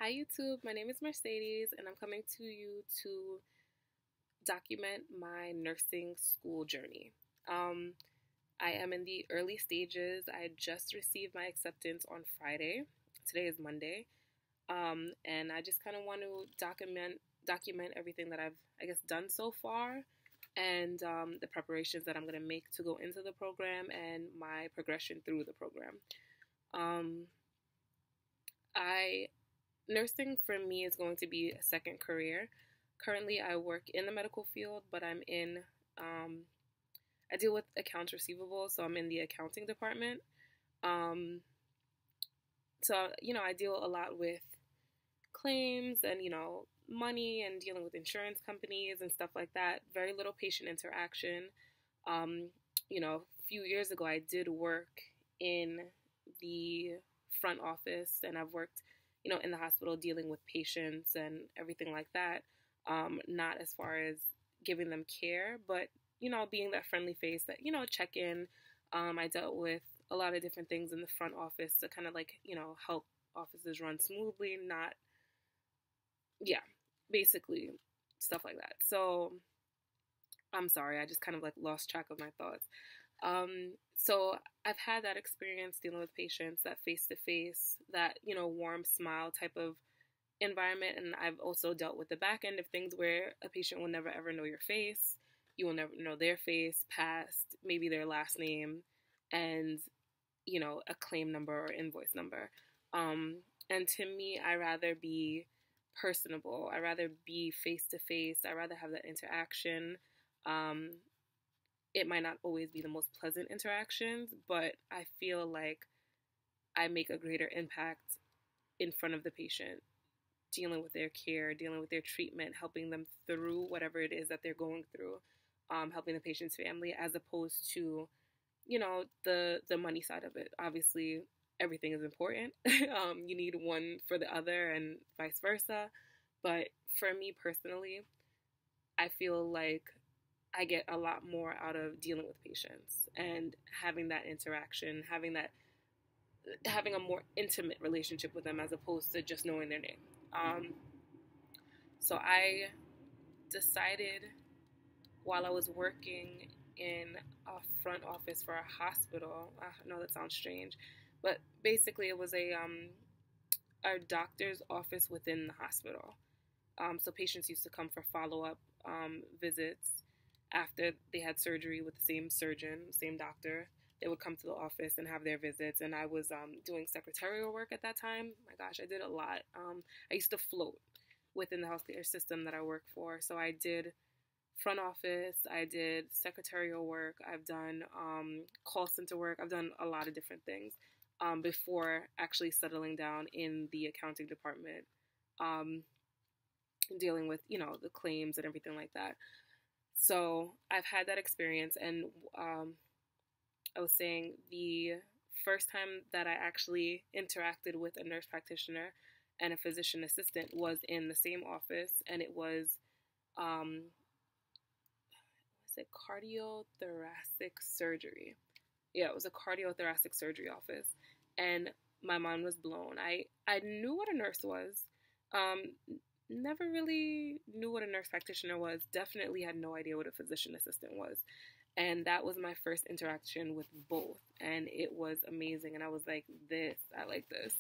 Hi YouTube, my name is Mercedes and I'm coming to you to document my nursing school journey. Um, I am in the early stages. I just received my acceptance on Friday. Today is Monday. And I just kind of want to document everything that I've done so far and the preparations that I'm going to make to go into the program and my progression through the program. Um, I Nursing for me is going to be a second career. Currently, I work in the medical field, but um, I deal with accounts receivable, so I'm in the accounting department. Um, I deal a lot with claims and, money and dealing with insurance companies and stuff like that. Very little patient interaction. Um, a few years ago, I did work in the front office and I've worked in the hospital dealing with patients and everything like that. Not as far as giving them care, but, being that friendly face that, check in. I dealt with a lot of different things in the front office to kind of help offices run smoothly, not, yeah, basically stuff like that. So I'm sorry, I just kind of lost track of my thoughts. So I've had that experience dealing with patients, that face to face, that, warm smile type of environment. And I've also dealt with the back end of things where a patient will never ever know your face. You will never know their face, past, maybe their last name, and, a claim number or invoice number. And to me, I rather be personable. I rather be face to face. I rather have that interaction. Um, it might not always be the most pleasant interactions, but I feel like I make a greater impact in front of the patient, dealing with their care, dealing with their treatment, helping them through whatever it is that they're going through, helping the patient's family, as opposed to, the money side of it. Obviously, everything is important. You need one for the other and vice versa. But for me personally, I feel like I get a lot more out of dealing with patients and having that interaction, having a more intimate relationship with them as opposed to just knowing their name. So I decided while I was working in a front office for a hospital. I know that sounds strange, but basically it was a doctor's office within the hospital. So patients used to come for follow-up visits after they had surgery with the same surgeon, same doctor. They would come to the office and have their visits, and I was doing secretarial work at that time. My gosh, I did a lot. I used to float within the healthcare system that I work for, so I did front office, I did secretarial work, I've done call center work, I've done a lot of different things before actually settling down in the accounting department, dealing with, the claims and everything like that. So I've had that experience, and I was saying the first time that I actually interacted with a nurse practitioner and a physician assistant was in the same office, and it was cardiothoracic surgery. Yeah, it was a cardiothoracic surgery office, and my mind was blown. I knew what a nurse was. Never really knew what a nurse practitioner was. Definitely had no idea what a physician assistant was. And that was my first interaction with both. And it was amazing. And I was like, I like this.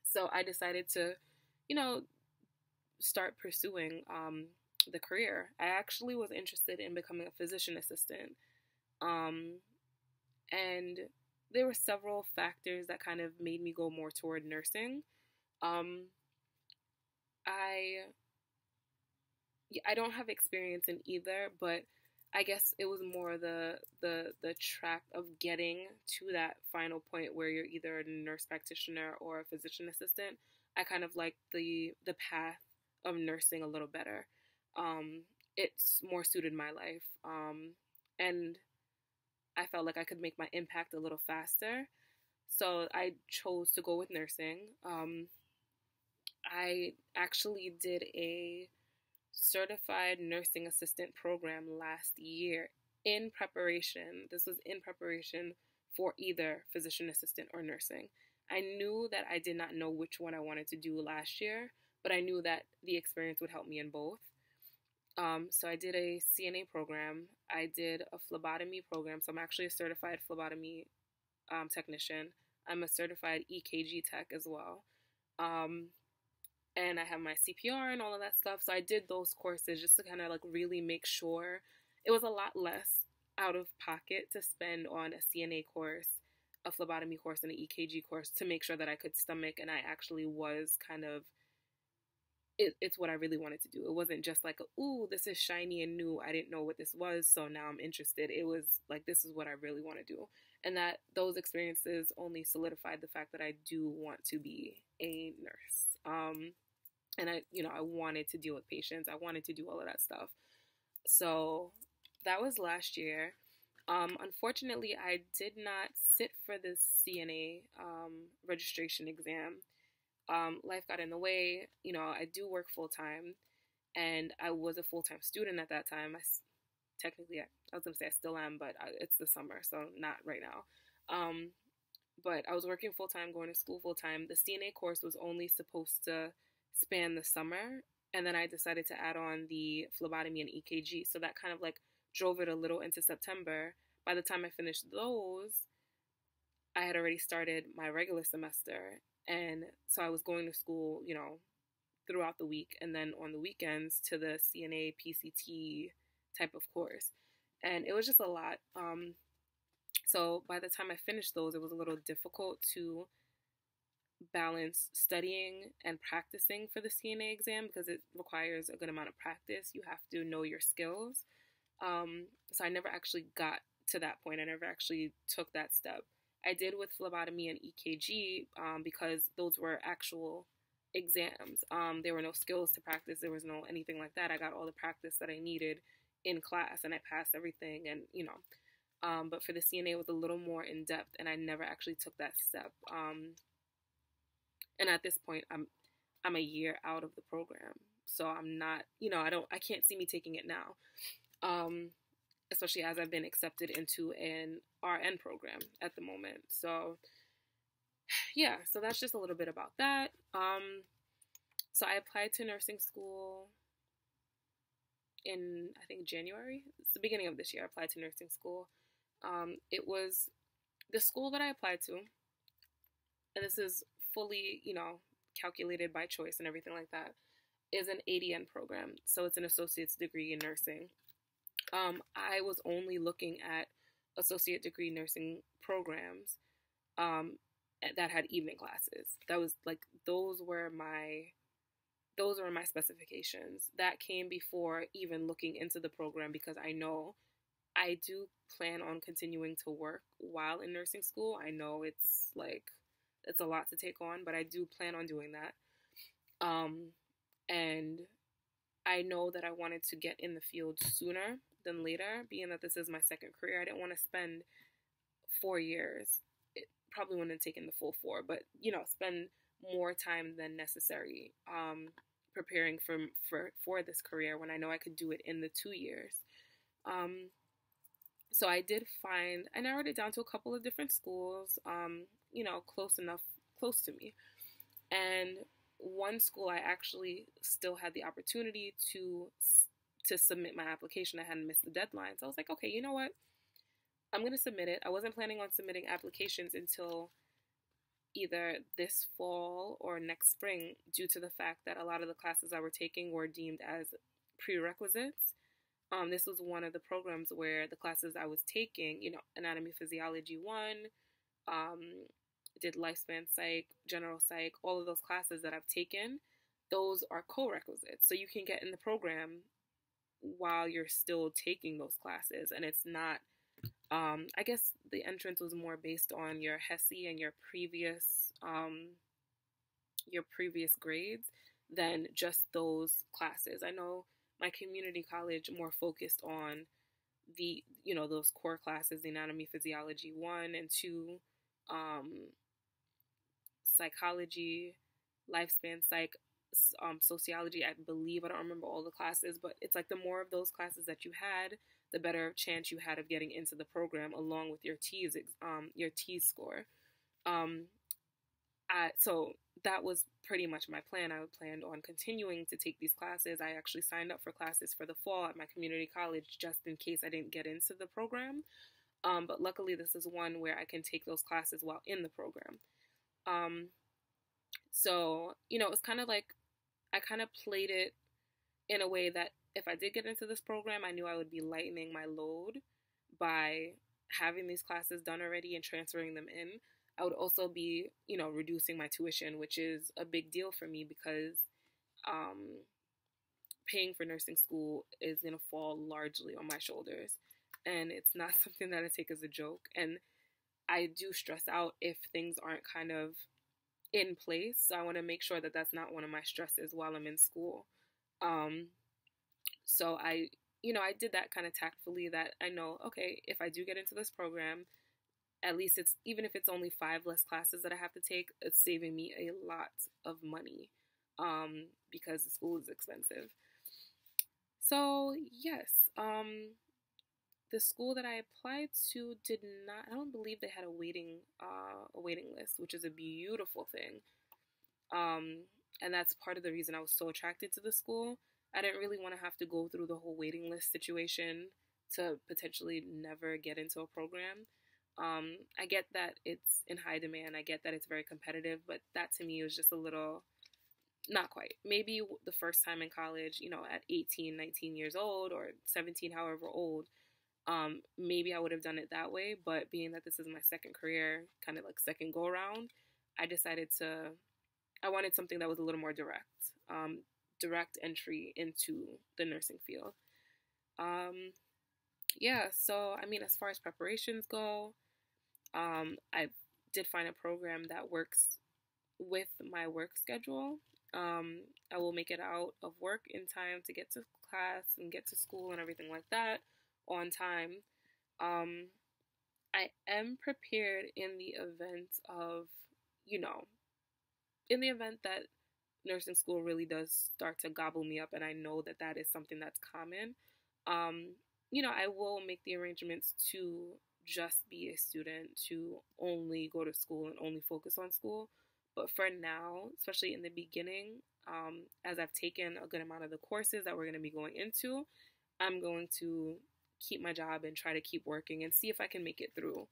So I decided to, start pursuing the career. I actually was interested in becoming a physician assistant. And there were several factors that kind of made me go more toward nursing. I don't have experience in either, but I guess it was more the track of getting to that final point where you're either a nurse practitioner or a physician assistant. I kind of like the path of nursing a little better. It's more suited my life, and I felt like I could make my impact a little faster. So I chose to go with nursing. I actually did a certified nursing assistant program last year in preparation. This was in preparation for either physician assistant or nursing. I knew that I did not know which one I wanted to do last year, but I knew that the experience would help me in both. So I did a CNA program. I did a phlebotomy program. So I'm actually a certified phlebotomy technician. I'm a certified EKG tech as well. Um, and I have my CPR and all of that stuff. So I did those courses just to kind of like really make sure it was a lot less out of pocket to spend on a CNA course, a phlebotomy course, and an EKG course to make sure that I could stomach and I actually was kind of it's what I really wanted to do. It wasn't just like, ooh, this is shiny and new. I didn't know what this was, so now I'm interested. It was like, this is what I really want to do. And that those experiences only solidified the fact that I do want to be a nurse. And I wanted to deal with patients. I wanted to do all of that stuff. So that was last year. Unfortunately, I did not sit for the CNA registration exam. Life got in the way. I do work full time, and I was a full time student at that time. Technically, I was gonna say I still am, but it's the summer, so not right now. But I was working full time, going to school full time. The CNA course was only supposed to span the summer, and then I decided to add on the phlebotomy and EKG, so that kind of like drove it a little into September. By the time I finished those, I had already started my regular semester. And so I was going to school, throughout the week and then on the weekends to the CNA PCT type of course. And it was just a lot. So by the time I finished those, it was a little difficult to balance studying and practicing for the CNA exam because it requires a good amount of practice. You have to know your skills. So I never actually got to that point. I never actually took that step. I did with phlebotomy and EKG because those were actual exams. There were no skills to practice. There was no anything like that. I got all the practice that I needed in class, and I passed everything. And but for the CNA, it was a little more in depth, and I never actually took that step. And at this point, I'm a year out of the program, so I'm not. I can't see me taking it now. Especially as I've been accepted into an RN program at the moment. So yeah, so that's just a little bit about that. So I applied to nursing school in, I think, January. It's the beginning of this year. I applied to nursing school. It was the school that I applied to, and this is fully, calculated by choice and everything like that, is an ADN program. So it's an associate's degree in nursing. I was only looking at associate degree nursing programs that had evening classes. That was like those were my specifications. That came before even looking into the program because I know I do plan on continuing to work while in nursing school. I know it's a lot to take on, but I do plan on doing that. And I know that I wanted to get in the field sooner than later, being that this is my second career. I didn't want to spend 4 years. It probably wouldn't have taken the full 4, but spend more time than necessary preparing for this career when I know I could do it in the 2 years. So I narrowed it down to a couple of different schools, close to me. And one school I actually still had the opportunity to submit my application. I hadn't missed the deadline. So I was like, okay, you know what? I'm going to submit it. I wasn't planning on submitting applications until either this fall or next spring due to the fact that a lot of the classes I were taking were deemed as prerequisites. This was one of the programs where the classes I was taking, anatomy, physiology 1, did lifespan psych, general psych, all of those classes that I've taken, those are co-requisites. So you can get in the program while you're still taking those classes. And it's not, I guess the entrance was more based on your HESI and your previous grades than just those classes. I know my community college more focused on the, those core classes, the anatomy, physiology 1 and 2, psychology, lifespan psych, sociology, I believe. I don't remember all the classes, but it's like the more of those classes that you had, the better chance you had of getting into the program along with your T's score. So that was pretty much my plan. I planned on continuing to take these classes. I actually signed up for classes for the fall at my community college just in case I didn't get into the program. But luckily, this is one where I can take those classes while in the program. Um, so, it's kind of like I kind of played it in a way that if I did get into this program, I knew I would be lightening my load by having these classes done already and transferring them in. I would also be, reducing my tuition, which is a big deal for me because um, paying for nursing school is going to fall largely on my shoulders. And it's not something that I take as a joke. And I do stress out if things aren't kind of in place. So I want to make sure that that's not one of my stresses while I'm in school. Um, so I did that kind of tactfully that I know, okay, if I do get into this program, at least it's, even if it's only 5 less classes that I have to take, it's saving me a lot of money because the school is expensive. So, yes, the school that I applied to did not, I don't believe they had a waiting list, which is a beautiful thing. And that's part of the reason I was so attracted to the school. I didn't really want to have to go through the whole waiting list situation to potentially never get into a program. I get that it's in high demand. I get that it's very competitive, but that to me was just a little, not quite. Maybe the first time in college, at 18, 19 years old or 17, however old, maybe I would have done it that way. But being that this is my second career, kind of like second go around, I wanted something that was a little more direct entry into the nursing field. Yeah, so I mean, as far as preparations go, I did find a program that works with my work schedule. I will make it out of work in time to get to class and get to school and everything like that on time. Um, I am prepared in the event of, you know, in the event that nursing school really does start to gobble me up, and I know that that is something that's common. Um, I will make the arrangements to just be a student, to only go to school and only focus on school. But for now, especially in the beginning, as I've taken a good amount of the courses that we're going to be going into, I'm going to keep my job and try to keep working and see if I can make it through